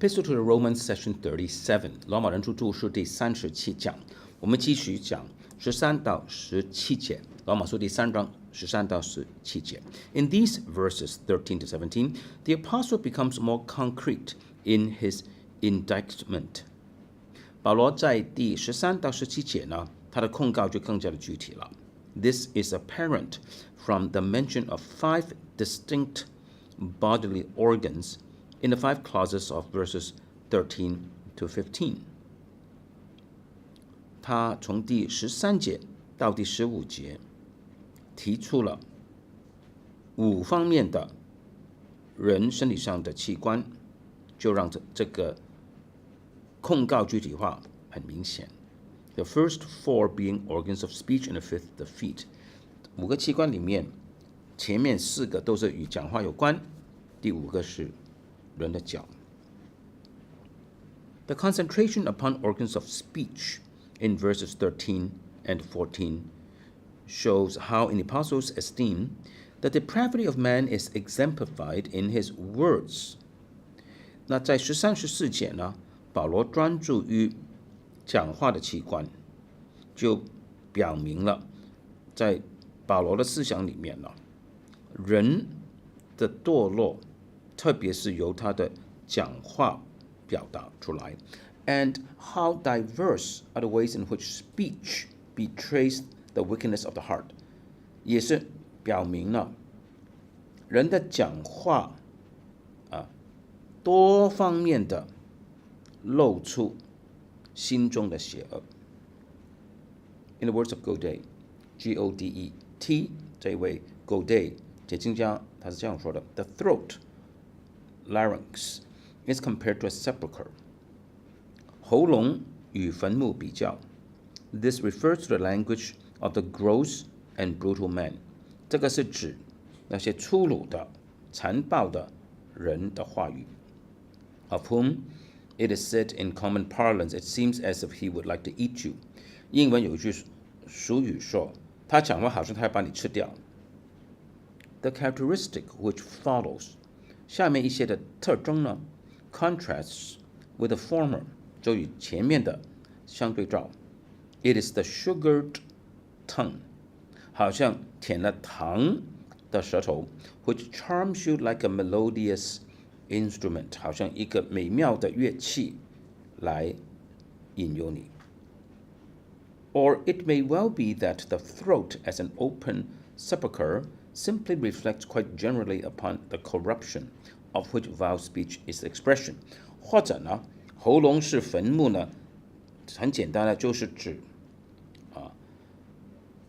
Epistle to the Romans, Section 37，罗马人书注释第37讲。我们继续讲13到17节，罗马书第3章13到17节。In these verses 13 to 17, the apostle becomes more concrete in his indictment. 保罗在第13到17节呢，他的控告就更加的具体了。This is apparent from the mention of 5 distinct bodily organs in the 5 clauses of verses 13 to 15. 他从第13节到第15节提出了5方面的人身体上的器官，就让这个控告具体化很明显。The first 4 being organs of speech and the 5th the feet. 5个器官里面，前面4个都是与讲话有关，第5个是人的脚。The concentration upon organs of speech in verses 13 and 14 shows how in the apostles' esteem the depravity of man is exemplified in his words. 那在13、14节呢，保罗专注于讲话的器官，就表明了在保罗的思想里面呢，人的堕落特别是由他的讲话表达出来 and how diverse are the ways in which speech betrays the wickedness of the heart. 也是表明了人的讲话多方面的露出心中的邪恶。In the words of Godet, G-O-D-E-T, 这位 Godet 解经家他是这样说的 ：The throat, larynx, is compared to a sepulchre. 喉咙与坟墓比较 ，This refers to the language of the gross and brutal man. 这个是指那些粗鲁的、残暴的人的话语 ，of whom it is said in common parlance, it seems as if he would like to eat you. 英文有一句俗语说，他讲话好像他要把你吃掉。The characteristic which follows. 下面一些的特征呢 ，contrasts with the former， 就与前面的相对照。It is the sugared tongue， 好像舔了糖的舌头 ，which charms you like a melodious instrument， 好像一个美妙的乐器来引诱你。Or it may well be that the throat as an open sepulchre simply reflects quite generally upon the corruption of which vile speech is the expression. 或者呢，喉咙是坟墓呢，很简单的就是指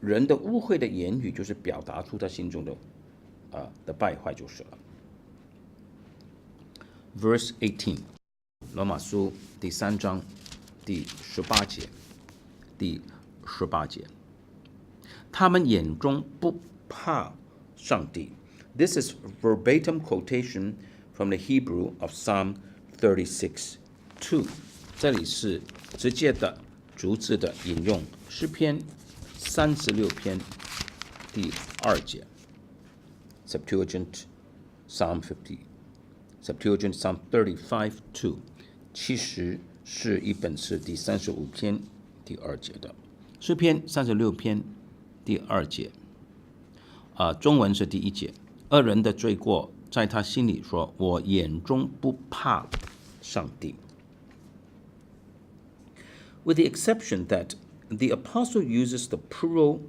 人的污秽的言语，就是表达出他心中的败坏就是了。Verse 18， 罗马书第3章第18节，第18节，他们眼中不怕上帝。This is verbatim quotation from the Hebrew of Psalm 36:2. 这里是直接的、逐字的引用诗篇36篇第2节。Septuagint Psalm 35:2. 其实是一本是第35篇第2节的诗篇36篇第2节。中文是第1节。恶人的罪过在他心里说，我眼中不怕上帝。With the exception that the apostle uses the plural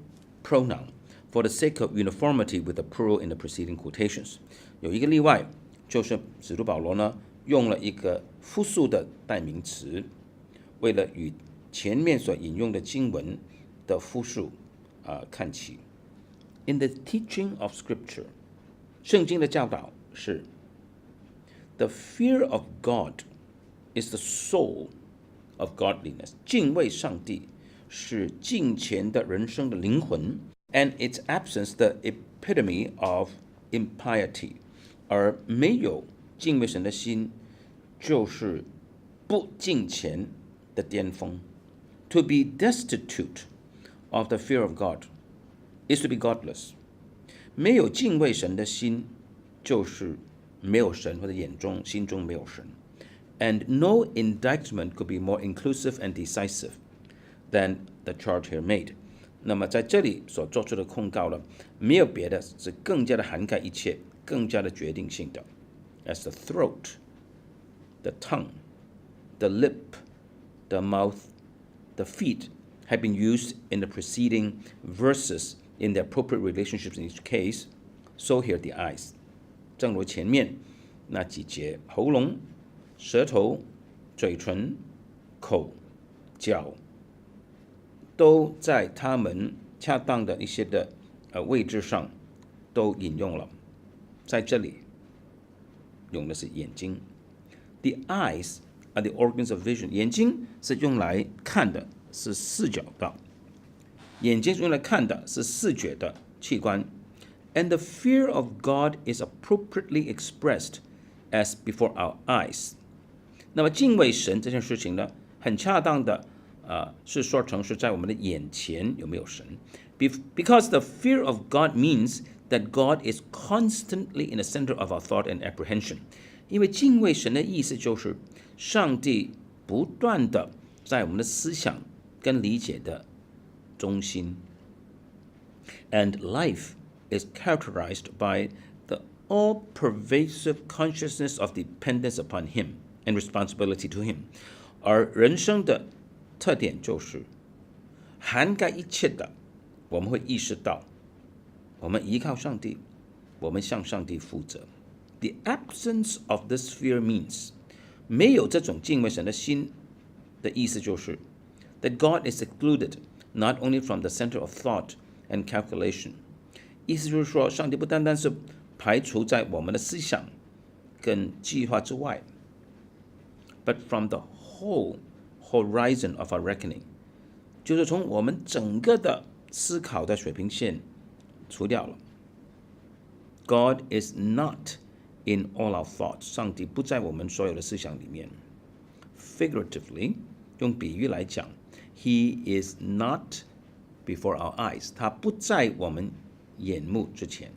pronoun for the sake of uniformity with the plural in the preceding quotations. 有一个例外，就是使徒保罗呢用了一个复数的代名词，为了与前面所引用的经文的复数看齐。In the teaching of Scripture, 圣经的教导是 The fear of God is the soul of godliness. 敬畏上帝是敬虔的人生的灵魂 and its absence the epitome of impiety. 而没有敬畏神的心，就是不敬虔的巅峰。To be destitute of the fear of God is to be godless. 没有敬畏神的心，就是没有神，或者心中没有神。And no indictment could be more inclusive and decisive than the charge here made. 那么在这里所做出的控告呢，没有别的，是更加的涵盖一切，更加的决定性的。As the throat, the tongue, the lip, the mouth, the feet have been used in the preceding verses in the appropriate relationships in each case, so here the eyes. 正如前面那几节，喉咙、舌头、嘴唇、口、脚，都在他们恰当的一些的位置上都引用了。在这里用的是眼睛。The eyes are the organs of vision. 眼睛是用来看的，是视角的。眼睛是用来看的，是视觉的器官。And the fear of God is appropriately expressed as before our eyes. 那么敬畏神这件事情呢，很恰当的是说成是在我们的眼前有没有神。Because the fear of God means that God is constantly in the center of our thought and apprehension. 因为敬畏神的意思就是上帝不断的在我们的思想跟理解的中心。And life is characterized by the all-pervasive consciousness of dependence upon Him and responsibility to Him. 而人生的特点就是涵盖一切的，我们会意识到我们依靠上帝，我们向上帝负责。The absence of this fear means 没有这种敬畏神的心的意思就是 that God is excluded not only from the center of thought and calculation. 意思就是说，上帝不单单是排除在我们的思想跟计划之外 ，but from the whole horizon of our reckoning. 就是从我们整个的思考的水平线除掉了。God is not in all our thoughts. 上帝不在我们所有的思想里面。Figuratively, 用比喻来讲 He is not before our eyes. 他不在我们眼目之前。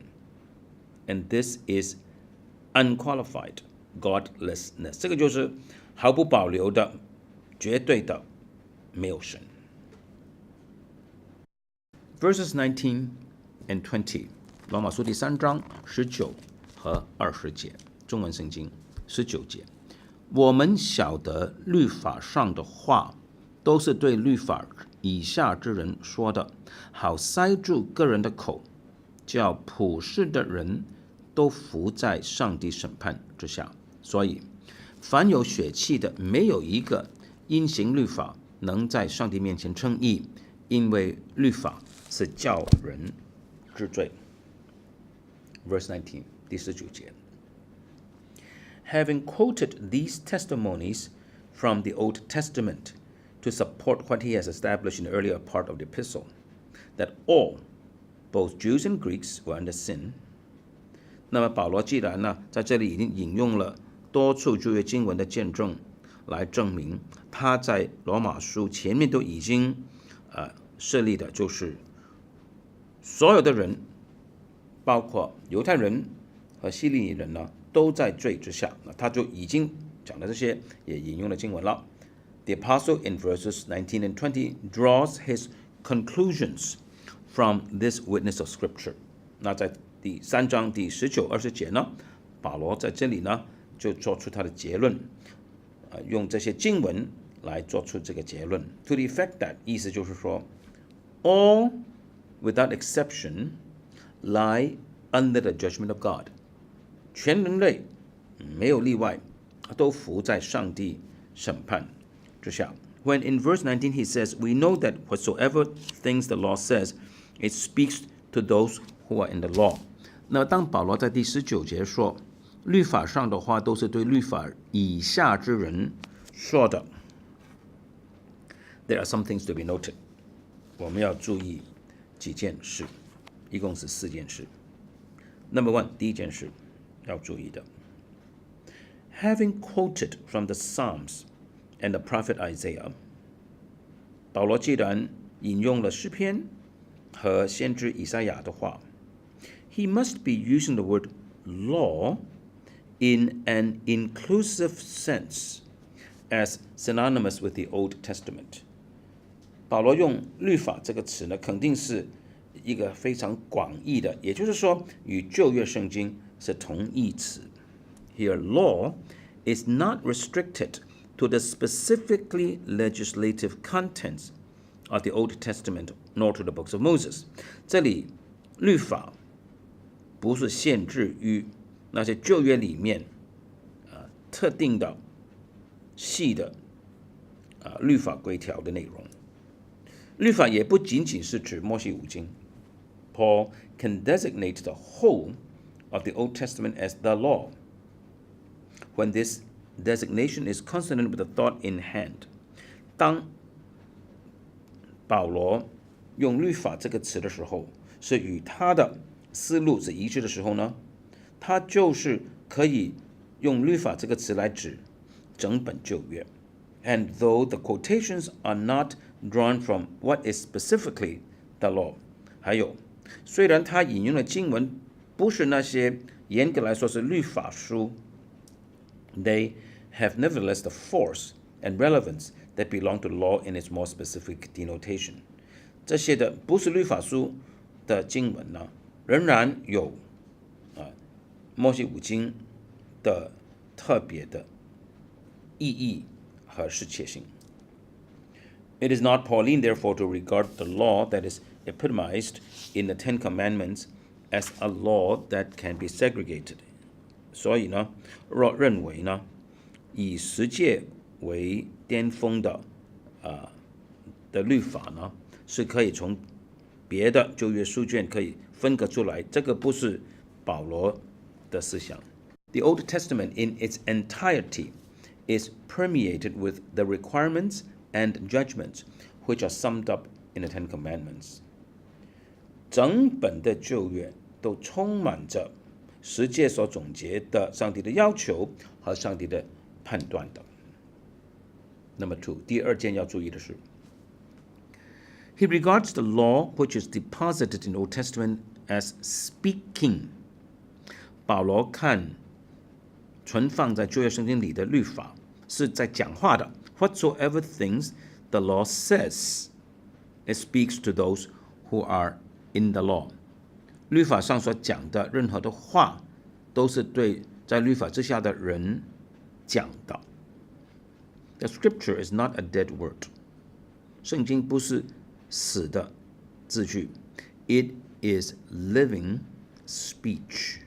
And this is unqualified godlessness. 这个就是毫不保留的、绝对的没有神。Verses 19 and 20, 罗马书第3章19和20节，中文圣经19节。我们晓得律法上的话，都是对律法以下之人说的，好塞住个人的口，叫普世的人都服在上帝审判之下。所以，凡有血气的，没有一个因行律法能在上帝面前称义，因为律法是叫人知罪。Verse 19, 第19节。Having quoted these testimonies from the Old Testament to support what he has established in the earlier part of the epistle, that all, both Jews and Greeks, were under sin. 那么保罗既然呢，在这里已经引用了多处旧约经文的见证，来证明他在罗马书前面都已经设立的，就是所有的人，包括犹太人和希利尼人呢，都在罪之下。那他就已经讲了这些，也引用了经文了。The apostle in verses 19 and 20 draws his conclusions from this witness of Scripture. 那在第3章第19、20节呢，保罗在这里呢就做出他的结论，用这些经文来做出这个结论。To the effect that 意思就是说 ，all without exception lie under the judgment of God. 全人类没有例外，都服在上帝审判之下。When in verse 19 he says, "We know that whatsoever things the law says, it speaks to those who are in the law." 那当保罗在第19节说，律法上的话都是对律法以下之人说的。There are some things to be noted. 我们要注意几件事，一共是4件事。Number 1， 第一件事要注意的 ，Having quoted from the Psalms and the prophet Isaiah， 保罗既然引用了诗篇和先知以赛亚的话 ，he must be using the word law in an inclusive sense as synonymous with the Old Testament。保罗用律法这个词呢，肯定是一个非常广义的，也就是说与旧约圣经是同义词。Here, law is not restricted to the specifically legislative contents of the Old Testament, nor to the books of Moses。这里律法不是限制于那些旧约里面特定的细的律法规条的内容。律法也不仅仅是指摩西五经。Paul can designate the whole of the Old Testament as the law when this designation is consonant with the thought in hand。当保罗用律法这个词的时候，是与他的思路是一致的时候呢，他就是可以用律法这个词来指整本旧约。And though the quotations are not drawn from what is specifically the law， 还有虽然他引用的经文不是那些严格来说是律法书， they have nevertheless the force and relevance that belong to law in its more specific denotation。 这些的不是律法书的经文呢，仍然有摩西五经的特别的意义和适切性。It is not Pauline, therefore, to regard the law that is epitomized in the Ten Commandments as a law that can be segregated。 所以呢，若认为呢，以十诫为巅峰的律法呢，是可以从别的旧约书卷可以分割出来，这个不是保罗的思想。The Old Testament in its entirety is permeated with the requirements and judgments which are summed up in the Ten Commandments。 整本的旧约都充满着十诫所总结的上帝的要求和上帝的判断的。Number 2， 第二件要注意的是 He regards the law which is deposited in the Old Testament as speaking。 保罗看存放在旧约圣经里的律法是在讲话的。 Whatsoever things the law says, it speaks to those who are in the law。 律法上所讲的任何的话都是对在律法之下的人讲的。 The scripture is not a dead word。 圣经不是死的字句， It is living speech。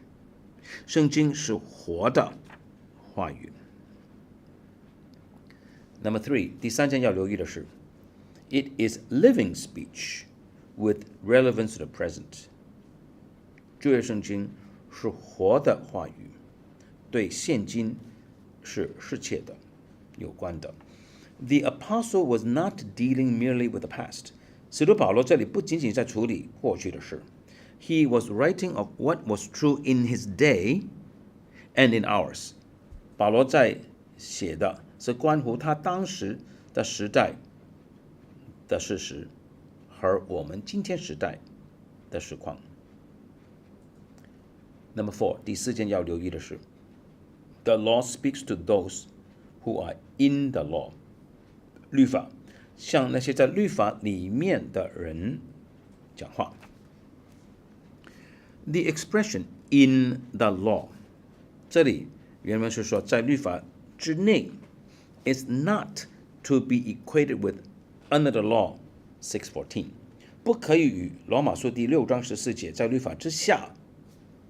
圣经是活的话语。Number 3， 第三件要留意的是 It is living speech with relevance to the present。 旧约圣经是活的话语，对现今是适切的有关的。 The apostle was not dealing merely with the past。 使徒保罗这里不仅仅在处理过去的事， He was writing of what was true in his day and in ours。 保罗在写的是关乎他当时的时代的事实和我们今天时代的实况。Number 4， 第四件要留意的是 The law speaks to those who are in the law。 律法向那些在律法里面的人讲话。 The expression in the law， 这里原文是说在律法之内， is not to be equated with under the law 6:14， 不可以与罗马书第6章14节在律法之下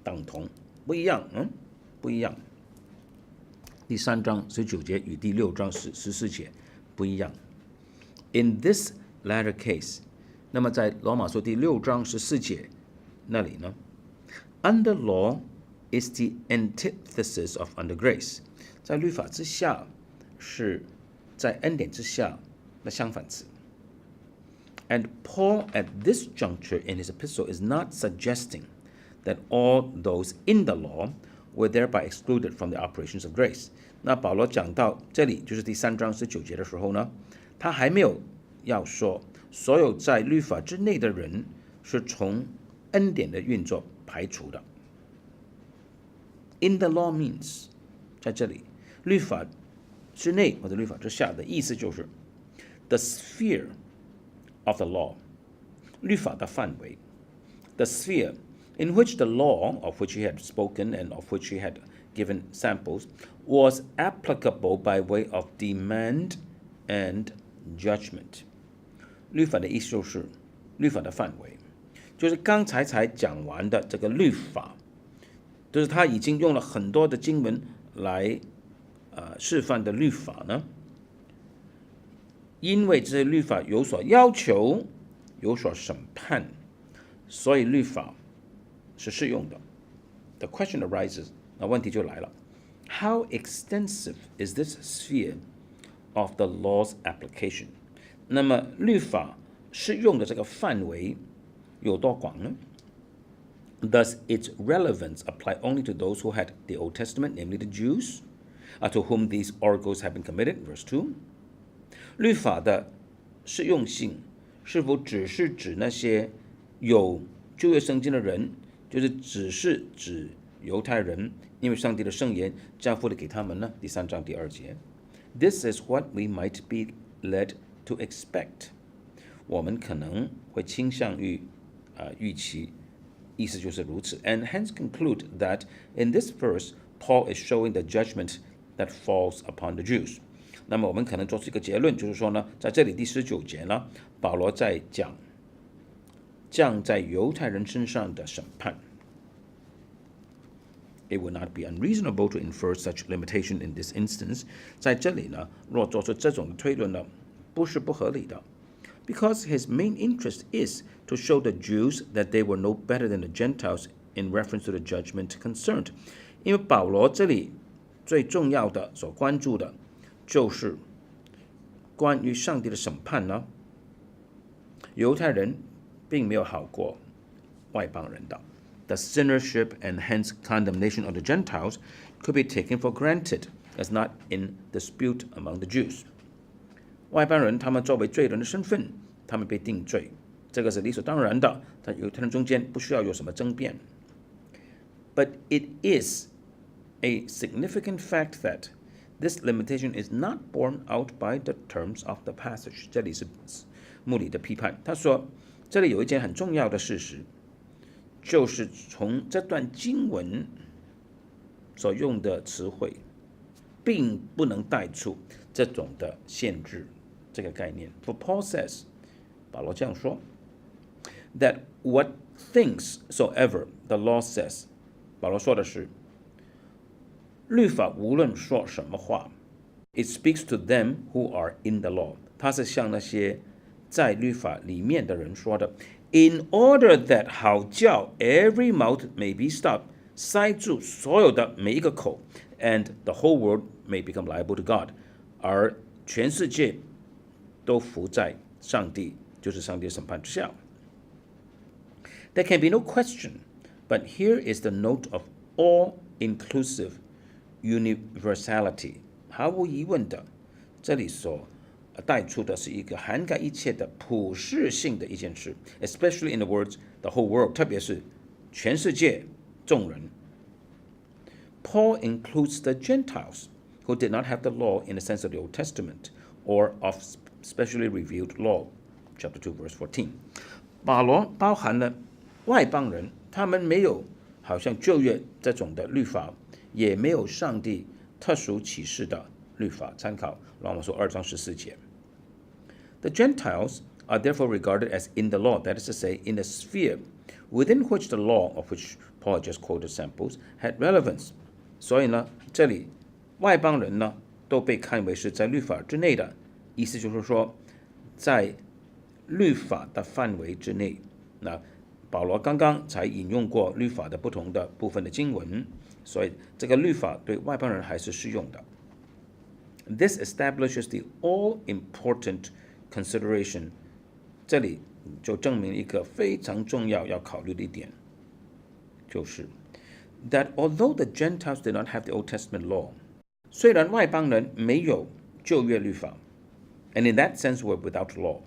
等同，不一样，不一样。第3章19节与第6章14节不一样。In this latter case， 那么在罗马书第6章14节那里呢， under law is the antithesis of under grace， 在律法之下是在恩典之下的相反词。And Paul at this juncture in his epistle is not suggesting that all those in the law were thereby excluded from the operations of grace。 那保罗讲到这里就是第3章19节的时候呢，他还没有要说所有在律法之内的人是从恩典的运作排除的。In the law means， 在这里律法之内或者律法之下的意思就是 the sphere of the law， 律法的范围 the sphere in which the law of which he had spoken and of which he had given samples was applicable by way of demand and judgment。 律法的意思就是律法的范围，就是刚才讲完的这个律法，就是他已经用了很多的经文来示范的律法呢，因为这些律法有所要求，有所审判，所以律法是适用的。The question arises， 那问题就来了 ，How extensive is this sphere of the law's application？ 那么律法适用的这个范围有多广呢？ Does its relevance apply only to those who had the Old Testament, namely the Jews, to whom these oracles have been committed? Verse 2. 律法的适用性是否只是指那些有旧约圣经的人，就是只是指犹太人，因为上帝的圣言交付了给他们呢？第3章第2节。This is what we might be led to expect。我们可能会倾向于预期，意思就是如此。And hence conclude that in this verse, Paul is showing the judgment that falls upon the Jews。那么我们可能做出一个结论，就是说呢，在这里第19节呢，保罗在讲降在犹太人身上的审判。It would not be unreasonable to infer such limitation in this instance。在这里呢，若做出这种的推论呢，不是不合理的。Because his main interest is to show the Jews that they were no better than the Gentiles in reference to the judgment concerned。因为保罗这里最重要的所关注的就是关于上帝的审判呢，犹太人并没有好过外邦人的。The sinnership and hence condemnation of the Gentiles could be taken for granted as not in dispute among the Jews。外邦人他们作为罪人的身份，他们被定罪，这个是理所当然的，在犹太人中间不需要有什么争辩。But it is a significant fact that this limitation is not borne out by the terms of the passage。 这里是穆里的批判，他说这里有一件很重要的事实，就是从这段经文所用的词汇并不能带出这种的限制这个概念。 For Paul says， 保罗这样说 that what things soever the law says， 保罗说的是律法无论说什么话 it speaks to them who are in the law， 他是向那些在律法里面的人说的。 In order that 好叫 every mouth may be stopped， 塞住所有的每一个口 and the whole world may become liable to God， 而全世界都服在上帝，就是上帝的审判之下。 There can be no question, but here is the note of all-inclusive universality。 毫无疑问的，这里所带出的是一个涵盖一切的普世性的一件事 ，especially in the words the whole world， 特别是全世界众人。Paul includes the Gentiles who did not have the law in the sense of the Old Testament or of specially revealed law, chapter 2, verse 14。 保罗包含了外邦人，他们没有好像旧约这种的律法，也没有上帝特殊启示的律法。参考罗马书2章14节。The Gentiles are therefore regarded as in the law, that is to say, in the sphere within which the law of which Paul just quoted samples had relevance。 所以呢，这里外邦人呢都被看为是在律法之内的，意思就是说，在律法的范围之内。那保罗刚刚才引用过律法的不同的部分的经文，所以这个律法对外邦人还是适用的。This establishes the all-important consideration， 这里就证明一个非常重要要考虑的一点，就是 that although the Gentiles did not have the Old Testament law， 虽然外邦人没有旧约律法 ，and in that sense were without law，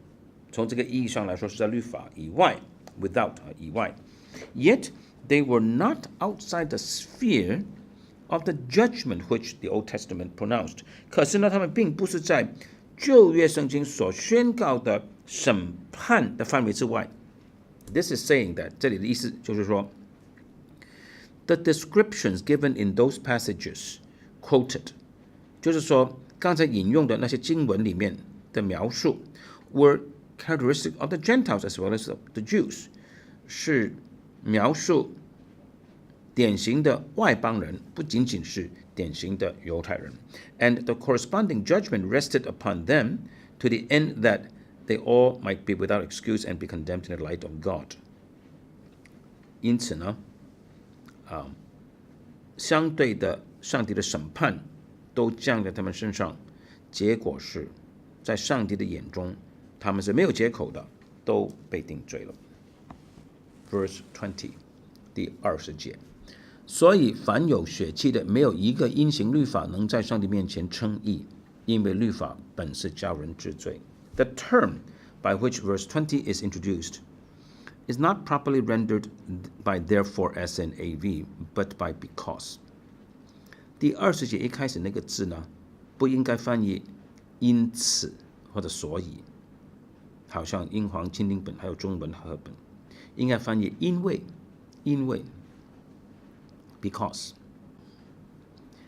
从这个意义上来说是在律法以外 ，without 以外 ，yet they were not outside the sphere of the judgment which the Old Testament pronounced。可是呢，他们并不是在旧约圣经所宣告的审判的范围之外。This is saying that 这里的意思就是说 ，the descriptions given in those passages quoted， 就是说刚才引用的那些经文里面的描述 were characteristic of the Gentiles as well as of the Jews， 是描述典型的外邦人，不仅仅是典型的犹太人。And the corresponding judgment rested upon them to the end that they all might be without excuse and be condemned in the light of God。因此呢，相对的上帝的审判都降在他们身上，结果是在上帝的眼中，他们是没有借口的，都被定罪了。Verse 20， 第20节。所以凡有血气的，没有一个因行律法能在上帝面前称义，因为律法本是叫人治罪。The term by which verse 20 is introduced is not properly rendered by therefore as in AV, but by because。第20节一开始那个字呢，不应该翻译因此或者所以，好像英皇钦定本还有中文和合本，应该翻译因为because。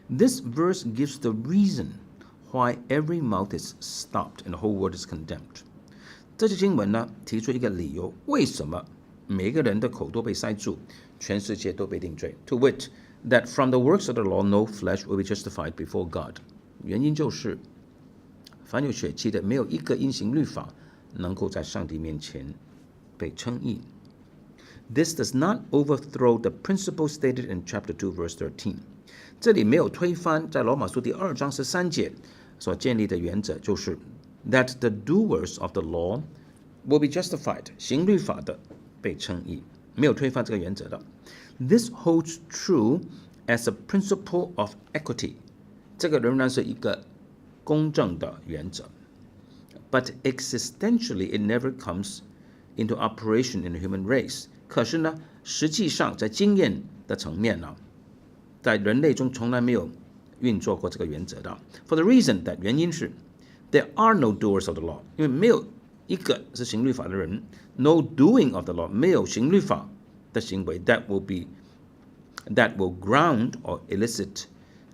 This verse gives the reason why every mouth is stopped and the whole world is condemned。 这节经文呢，提出一个理由，为什么每个人的口都被塞住，全世界都被定罪。To wit, that from the works of the law no flesh will be justified before God。 原因就是凡有血气的，没有一个因行律法能够在上帝面前被称义。This does not overthrow the principle stated in chapter 2 verse 13。 这里没有推翻在罗马书第2章13节所建立的原则，就是 that the doers of the law will be justified， 行律法的被称义，没有推翻这个原则的。This holds true as a principle of equity， 这个仍然是一个公正的原则。But existentially it never comes into operation in the human race。 可是呢，实际上在经验的层面呢，在人类中从来没有运作过这个原则的。For the reason that 原因是 there are no doers of the law， 因为没有一个是行律法的人。No doing of the law， 没有行律法的行为 that will ground or elicit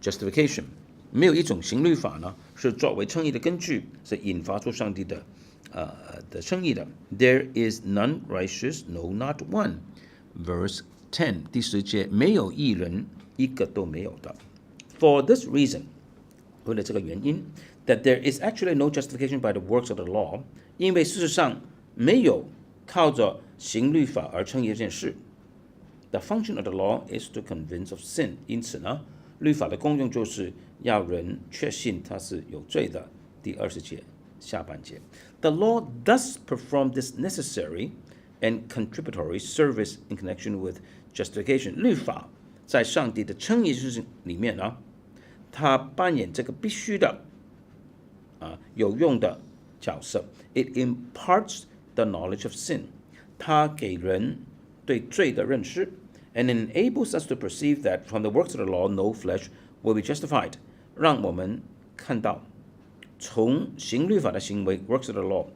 justification。 没有一种行律法呢是作为称义的根据，是引发出上帝的称义的。 There is none righteous, no not one。 Verse 10， 第10节，没有义人，一个都没有的。 For this reason， 为了这个原因 that there is actually no justification by the works of the law， 因为事实上没有靠着行律法而称义这件事。 The function of the law is to convince of sin， 因此呢，律法的功用就是要人确信他是有罪的。第20节下半节 ，The law does perform this necessary and contributory service in connection with justification。 律法在上帝的称义事情里面呢，它扮演这个必须的有用的角色。It imparts the knowledge of sin， 它给人对罪的认识 ，and enables us to perceive that from the works of the law no flesh will be justified， 让我们看到从行律法的行为 works of the law，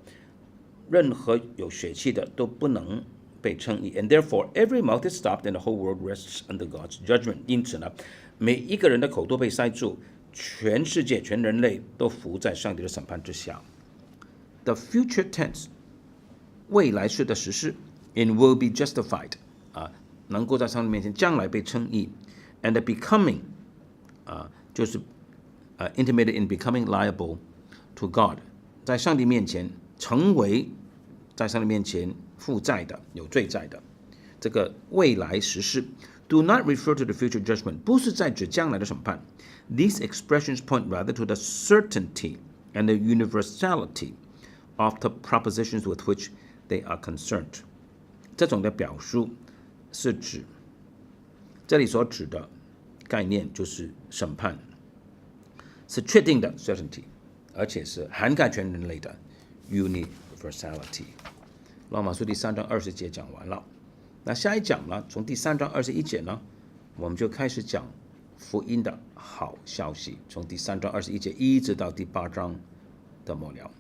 任何有血气的都不能被称义 ，and therefore every mouth is stopped and the whole world rests under God's judgment。 因此呢，每一个人的口都被塞住，全世界全人类都服在上帝的审判之下。The future tense， 未来式的实施 ，in will be justified， 能够在上帝面前将来被称义 ，and the becoming， 就是 intimated in becoming liable to God， 在上帝面前成为在上帝面前负债的、有罪债的，这个未来实施 do not refer to the future judgment， 不是在指将来的审判。These expressions point rather to the certainty and the universality of the propositions with which they are concerned。 这种的表述是指这里所指的概念就是审判是确定的 certainty， 而且是涵盖全人类的 universality。 罗马书第3章20节讲完了，那下一讲呢，从第3章21节呢，我们就开始讲福音的好消息，从第3章21节一直到第8章的末了。